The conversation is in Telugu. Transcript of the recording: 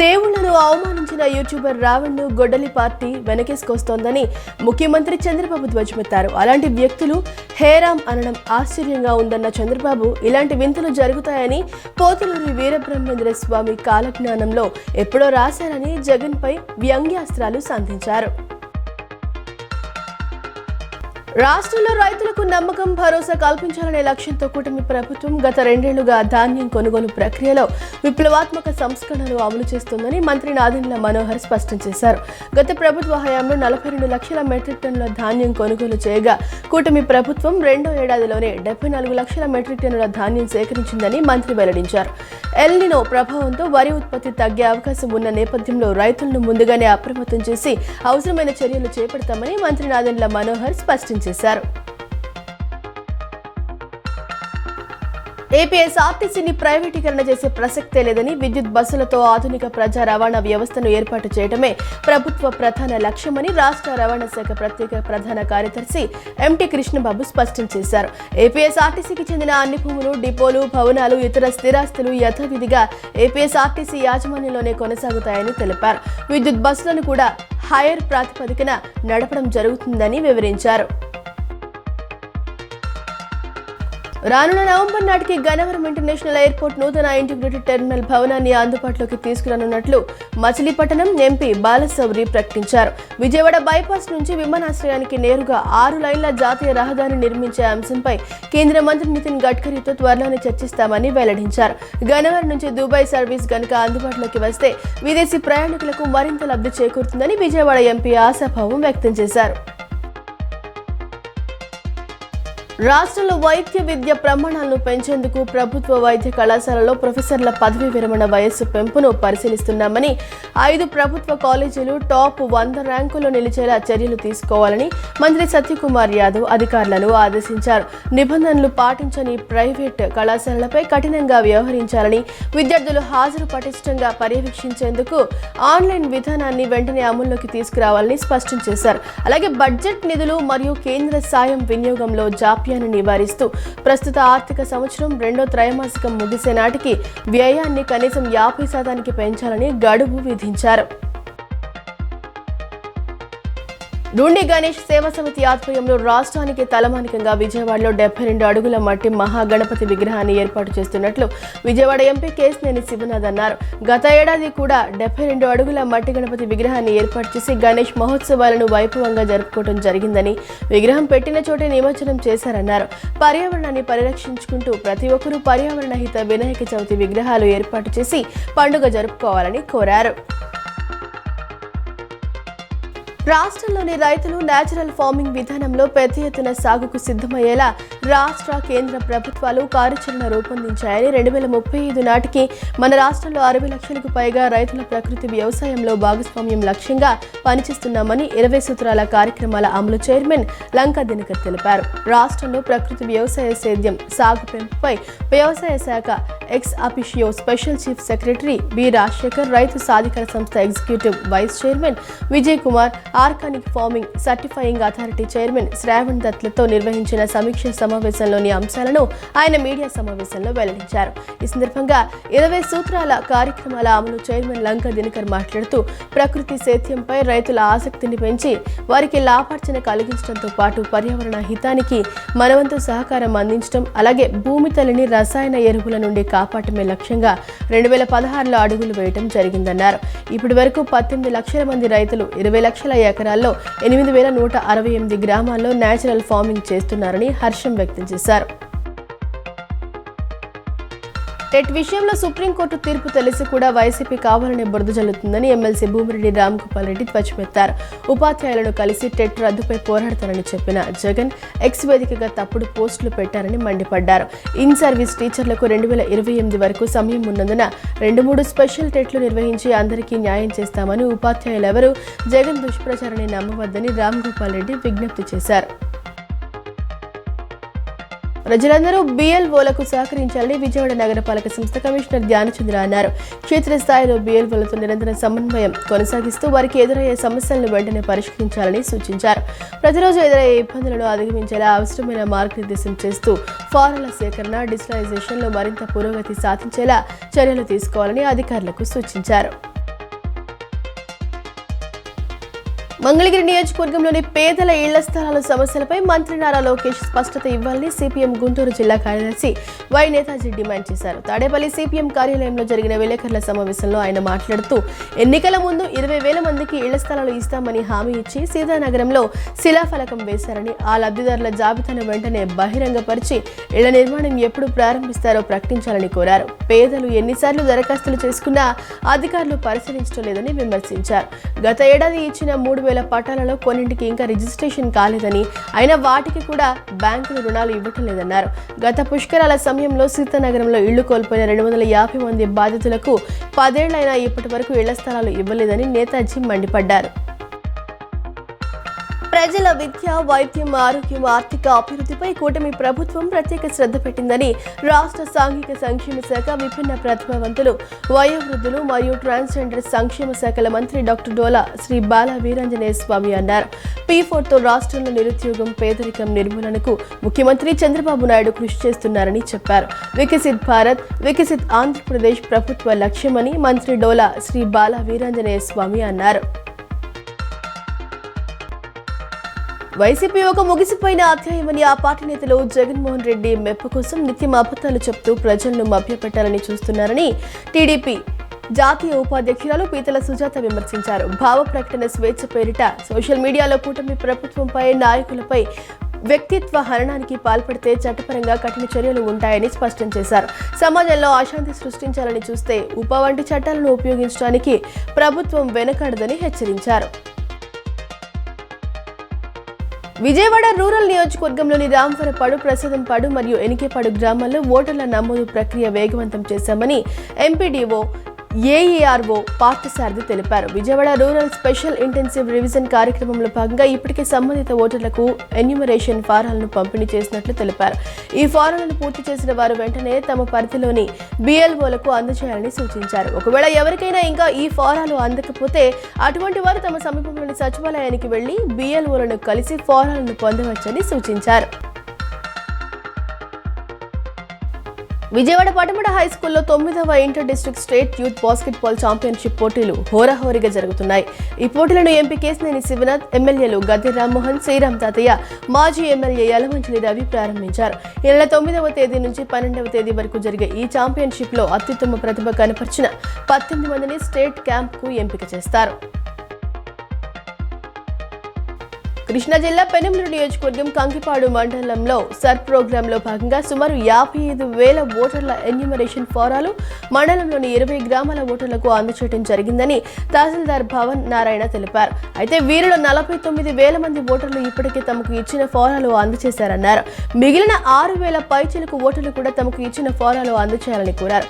దేవుళ్లను అవమానించిన యూట్యూబర్ రావణ్ను గొడ్డలి పార్టీ వెనకేసుకొస్తోందని ముఖ్యమంత్రి చంద్రబాబు ధ్వజమెత్తారు. అలాంటి వ్యక్తులు హేరాం అనడం ఆశ్చర్యంగా ఉందన్న చంద్రబాబు ఇలాంటి వింతలు జరుగుతాయని పోతులూరి వీరబ్రహ్మేంద్ర స్వామి కాలజ్ఞానంలో ఎప్పుడో రాశారని జగన్పై వ్యంగ్యాస్త్రాలు సంధించారు. రాష్ట్రంలో రైతులకు నమ్మకం, భరోసా కల్పించాలనే లక్ష్యంతో కూటమి ప్రభుత్వం గత 2 ఏళ్లుగా ధాన్యం కొనుగోలు ప్రక్రియలో విప్లవాత్మక సంస్కరణలు అమలు చేస్తోందని మంత్రి నాదెండ్ల మనోహర్ స్పష్టం చేశారు. గత ప్రభుత్వ హయాంలో 42 లక్షల మెట్రిక్ టన్నుల ధాన్యం కొనుగోలు చేయగా కూటమి ప్రభుత్వం 2వ ఏడాదిలోనే 74 లక్షల మెట్రిక్ టన్నుల ధాన్యం సేకరించిందని మంత్రి వెల్లడించారు. ఎల్ నినో ప్రభావంతో వరి ఉత్పత్తి తగ్గే అవకాశం ఉన్న నేపథ్యంలో రైతులను ముందుగానే అప్రమత్తం చేసి అవసరమైన చర్యలు చేపడతామని మంత్రి నాదెండ్ల మనోహర్ స్పష్టం చేశారు. ఏపీఎస్ఆర్టీసీని ప్రైవేటీకరణ చేసే ప్రసక్తే లేదని, విద్యుత్ బస్సులతో ఆధునిక ప్రజా రవాణా వ్యవస్థను ఏర్పాటు చేయడమే ప్రభుత్వ ప్రధాన లక్ష్యమని రాష్ట్ర రవాణా శాఖ ప్రత్యేక ప్రధాన కార్యదర్శి ఎంటీ కృష్ణబాబు స్పష్టం చేశారు. ఏపీఎస్ఆర్టీసీకి చెందిన అన్ని భూములు, డిపోలు, భవనాలు, ఇతర స్థిరాస్తులు యథావిధిగా ఏపీఎస్ఆర్టీసీ యాజమాన్యంలోనే కొనసాగుతాయని తెలిపారు. విద్యుత్ బస్సులను కూడా హైర్ ప్రాతిపదికన నడపడం జరుగుతుందని వివరించారు. రానున్న నవంబర్ నాటికి గన్నవరం ఇంటర్నేషనల్ ఎయిర్పోర్ట్ నూతన ఇంటిగ్రేటెడ్ టెర్మినల్ భవనాన్ని అందుబాటులోకి తీసుకురానున్నట్లు మచిలీపట్నం ఎంపీ బాలశౌరి ప్రకటించారు. విజయవాడ బైపాస్ నుంచి విమానాశ్రయానికి నేరుగా 6 లైన్ల జాతీయ రహదారిని నిర్మించే అంశంపై కేంద్ర మంత్రి నితిన్ గడ్కరీతో త్వరలోనే చర్చిస్తామని వెల్లడించారు. గన్నవరం నుంచి దుబాయ్ సర్వీస్ గనుక అందుబాటులోకి వస్తే విదేశీ ప్రయాణికులకు మరింత లబ్ధి చేకూరుతుందని విజయవాడ ఎంపీ ఆశాభావం వ్యక్తం చేశారు. రాష్ట్రంలో వైద్య విద్య ప్రమాణాలను పెంచేందుకు ప్రభుత్వ వైద్య కళాశాలలో ప్రొఫెసర్ల పదవీ విరమణ వయస్సు పెంపును పరిశీలిస్తున్నామని, 5 ప్రభుత్వ కాలేజీలు టాప్ 100 ర్యాంకుల్లో నిలిచేలా చర్యలు తీసుకోవాలని మంత్రి సత్యకుమార్ యాదవ్ అధికారులను ఆదేశించారు. నిబంధనలు పాటించని ప్రైవేట్ కళాశాలలపై కఠినంగా వ్యవహరించాలని, విద్యార్థులు హాజరు పటిష్టంగా పర్యవేక్షించేందుకు ఆన్లైన్ విధానాన్ని వెంటనే అమల్లోకి తీసుకురావాలని స్పష్టం చేశారు. అలాగే బడ్జెట్ నిధులు మరియు కేంద్ర సాయం వినియోగంలో నివారిస్తూ ప్రస్తుత ఆర్థిక సంవత్సరం 2వ త్రైమాసికం ముగిసే నాటికి వ్యయాన్ని కనీసం 50% పెంచాలని గడువు విధించారు. డుండి గణేష్ సేవా సమితి ఆధ్వర్యంలో రాష్ట్రానికి తలమానికంగా విజయవాడలో 72 అడుగుల మట్టి మహాగణపతి విగ్రహాన్ని ఏర్పాటు చేస్తున్నట్లు విజయవాడ ఎంపీ కేశినేని శివనాథ్ అన్నారు. గత ఏడాది కూడా 72 అడుగుల మట్టి గణపతి విగ్రహాన్ని ఏర్పాటు చేసి గణేష్ మహోత్సవాలను వైభవంగా జరుపుకోవడం జరిగిందని, విగ్రహం పెట్టిన చోటే నిమజ్జనం చేశారన్నారు. పర్యావరణాన్ని పరిరక్షించుకుంటూ ప్రతి ఒక్కరూ పర్యావరణ హిత వినాయక చవితి విగ్రహాలు ఏర్పాటు చేసి పండుగ జరుపుకోవాలని కోరారు. రాష్ట్రంలోని రైతులు నేచురల్ ఫార్మింగ్ విధానంలో పెద్ద ఎత్తున సాగుకు సిద్ధమయ్యేలా రాష్ట్ర, కేంద్ర ప్రభుత్వాలు కార్యాచరణ రూపొందించాయని, 2035 నాటికి మన రాష్ట్రంలో 60 లక్షలకు పైగా రైతుల ప్రకృతి వ్యవసాయంలో భాగస్వామ్యం లక్ష్యంగా పనిచేస్తున్నామని 20 సూత్రాల కార్యక్రమాల అమలు చైర్మన్ లంకా దినకర్ తెలిపారు. రాష్ట్రంలో ప్రకృతి వ్యవసాయ సేద్యం సాగు పెంపుపై వ్యవసాయ శాఖ ex officio special chief secretary B Rajasekhar, రైతు సాధికార సంస్థ executive vice chairman Vijay Kumar, organic farming certifying authority chairman Sravan దత్లతో నిర్వహించిన సమీక్ష సమావేశంలోని అంశాలను ఆయన మీడియా సమావేశంలో వెల్లడించారు. ఈ సందర్భంగా 20 సూత్రాల కార్యక్రమాల అమలు చైర్మన్ లంకా దినకర్ మాట్లాడుతూ ప్రకృతి సేద్యంపై రైతుల ఆసక్తిని పెంచి వారికి లాభార్జన కలిగించడంతో పాటు పర్యావరణ హితానికి మనవంతు సహకారం అందించడం, అలాగే భూమి తల్లిని రసాయన ఎరువుల నుండి కాపాడటమే లక్ష్యంగా 2016లో అడుగులు వేయడం జరిగిందన్నారు. ఇప్పటి వరకు 18 లక్షల మంది రైతులు 20 లక్షల ఎకరాల్లో 8168 గ్రామాల్లో నేచురల్ ఫార్మింగ్ చేస్తున్నారని హర్షం వ్యక్తం చేశారు. టెట్ విషయంలో సుప్రీంకోర్టు తీర్పు తెలిసి కూడా వైసీపీ కావాలనే బురద జల్లుతుందని ఎమ్మెల్సీ భూమిరెడ్డి రామ్గోపాల్ రెడ్డి ధ్వజమెత్తారు. ఉపాధ్యాయులను కలిసి టెట్ రద్దుపై పోరాడతారని చెప్పిన జగన్ ఎక్స్ వేదికగా తప్పుడు పోస్టులు పెట్టారని మండిపడ్డారు. ఇన్ సర్వీస్ టీచర్లకు 2028 వరకు సమయం ఉన్నందున 2-3 స్పెషల్ టెట్లు నిర్వహించి అందరికీ న్యాయం చేస్తామని, ఉపాధ్యాయులెవరూ జగన్ దుష్ప్రచారాన్ని నమ్మవద్దని రామ్గోపాల్ రెడ్డి విజ్ఞప్తి చేశారు. ప్రజలందరూ BLOలకు సహకరించాలని విజయవాడ నగరపాలక సంస్థ కమిషనర్ ధ్యానచంద్ర అన్నారు. క్షేత్రస్థాయిలో BLOలతో నిరంతర సమన్వయం కొనసాగిస్తూ వారికి ఎదురయ్యే సమస్యలను వెంటనే పరిష్కరించాలని సూచించారు. ప్రతిరోజు ఎదురయ్యే ఇబ్బందులను అధిగమించేలా అవసరమైన మార్గనిర్దేశం చేస్తూ ఫారాల సేకరణ, డిజిటలైజేషన్లో మరింత పురోగతి సాధించేలా చర్యలు తీసుకోవాలని అధికారులకు సూచించారు. మంగళగిరి నియోజకవర్గంలోని పేదల ఇళ్ల స్థలాల సమస్యలపై మంత్రి నారా లోకేష్ స్పష్టత ఇవ్వాలని సిపిఎం గుంటూరు జిల్లా కార్యదర్శి వై నేతాజీ డిమాండ్ చేశారు. తాడేపల్లి సిపిఎం కార్యాలయంలో జరిగిన విలేకరుల సమావేశంలో ఆయన మాట్లాడుతూ ఎన్నికల ముందు 20,000 మందికి ఇళ్ల స్థలాలు ఇస్తామని హామీ ఇచ్చి సీతానగరంలో శిలాఫలకం వేశారని, ఆ లబ్ధిదారుల జాబితాను వెంటనే బహిరంగపరిచి ఇళ్ల నిర్మాణం ఎప్పుడు ప్రారంభిస్తారో ప్రకటించాలని కోరారు. పేదలు ఎన్నిసార్లు దరఖాస్తులు చేసుకున్నా అధికారులు పరిశీలించడం లేదని విమర్శించారు. గత ఏడాది ఇచ్చిన 3,000 పట్టాలలో కొన్నింటికి ఇంకా రిజిస్ట్రేషన్ కాలేదని, అయినా వాటికి కూడా బ్యాంకులు రుణాలు ఇవ్వటం లేదన్నారు. గత పుష్కరాల సమయంలో సీతానగరంలో ఇళ్లు కోల్పోయిన 250 మంది బాధితులకు 10 ఏళ్లైనా ఇప్పటి వరకు ఇళ్ల స్థలాలు ఇవ్వలేదని నేతాజీ మండిపడ్డారు. ప్రజల విద్య, వైద్యం, ఆరోగ్యం, ఆర్థిక అభివృద్ధిపై కూటమి ప్రభుత్వం ప్రత్యేక శ్రద్ధ పెట్టిందని రాష్ట్ర సాంఘిక సంక్షేమ శాఖ, విభిన్న ప్రతిభావంతులు, వయోవృద్ధులు మరియు ట్రాన్స్జెండర్ సంక్షేమ శాఖల మంత్రి డాక్టర్ డోలా శ్రీ బాల వీరాంజనేయ స్వామి అన్నారు. P4తో రాష్ట్రంలో నిరుద్యోగం, పేదరికం నిర్మూలనకు ముఖ్యమంత్రి చంద్రబాబు నాయుడు కృషి చేస్తున్నారని చెప్పారు. వికసిత్ భారత్, వికసిత్ ఆంధ్రప్రదేశ్ ప్రభుత్వ లక్ష్యమని మంత్రి డోలా శ్రీ బాల వీరాంజనేయ స్వామి అన్నారు. వైసీపీ ఒక ముగిసిపోయిన అధ్యాయమని, ఆ పార్టీ నేతలు జగన్మోహన్ రెడ్డి మెప్పు కోసం నిత్యం అబద్ధాలు చెప్తూ ప్రజలను మభ్యపెట్టాలని చూస్తున్నారని టీడీపీ జాతీయ ఉపాధ్యక్షురాలు పీతల సుజాత విమర్శించారు. భావ ప్రకటన స్వేచ్ఛ పేరిట సోషల్ మీడియాలో కూటమి ప్రభుత్వంపై, నాయకులపై వ్యక్తిత్వ హననానికి పాల్పడితే చట్టపరంగా కఠిన చర్యలు ఉంటాయని స్పష్టం చేశారు. సమాజంలో అశాంతి సృష్టించాలని చూస్తే ఉప వంటి చట్టాలను ఉపయోగించడానికి ప్రభుత్వం వెనకాడదని హెచ్చరించారు. విజయవాడ రూరల్ నియోజకవర్గంలోని రాంవరపాడు, ప్రసాదంపాడు మరియు ఎనికేపాడు గ్రామాల్లో ఓటర్ల నమోదు ప్రక్రియ వేగవంతం చేశామని ఎంపీడీఓ, ఏఈఆర్ఓ పార్థసారథి తెలిపారు. Vijayawada rural special intensive revision కార్యక్రమంలో భాగంగా ఇప్పటికే సంబంధిత ఓటర్లకు ఎన్యూమరేషన్ ఫారాలను పంపిణీ చేసినట్లు తెలిపారు. ఈ ఫారాలను పూర్తి చేసిన వారు వెంటనే తమ పరిధిలోని బిఎల్ఓలకు అందజేయాలని సూచించారు. ఒకవేళ ఎవరికైనా ఇంకా ఈ ఫారాలు అందకపోతే అటువంటి వారు తమ సమీపంలోని సచివాలయానికి వెళ్లి బిఎల్ఓలను కలిసి ఫారాలను పొందవచ్చని సూచించారు. విజయవాడ పటమట హైస్కూల్లో 9వ inter district state youth basketball championship పోటీలు హోరాహోరీగా జరుగుతున్నాయి. ఈ పోటీలను ఎంపీ కేశినేని శివనాథ్, ఎమ్మెల్యేలు గద్దె రామ్మోహన్, శ్రీరామ్ తాతయ్య, మాజీ ఎమ్మెల్యే యలమంచిలి రవి ప్రారంభించారు. ఈ నెల 9వ తేదీ నుంచి 12వ తేదీ వరకు జరిగే ఈ ఛాంపియన్షిప్ లో అత్యుత్తమ ప్రతిభ కనపరిచిన 18 మందిని స్టేట్ క్యాంప్ కు ఎంపిక చేస్తారు. కృష్ణా జిల్లా పెనుమలూరు నియోజకవర్గం కంకిపాడు మండలంలో సర్ ప్రోగ్రాంలో భాగంగా సుమారు 55,000 ఓటర్ల ఎన్యూమరేషన్ ఫారాలు మండలంలోని 20 గ్రామాల ఓటర్లకు అందజేయడం జరిగిందని తహసీల్దార్ భవన్ నారాయణ తెలిపారు. అయితే వీరిలో 49,000 మంది ఓటర్లు ఇప్పటికే తమకు ఇచ్చిన ఫారాలు అందజేశారన్నారు. మిగిలిన 6,000 పైచిలకు ఓటర్లు కూడా తమకు ఇచ్చిన ఫారాలు అందజేయాలని కోరారు.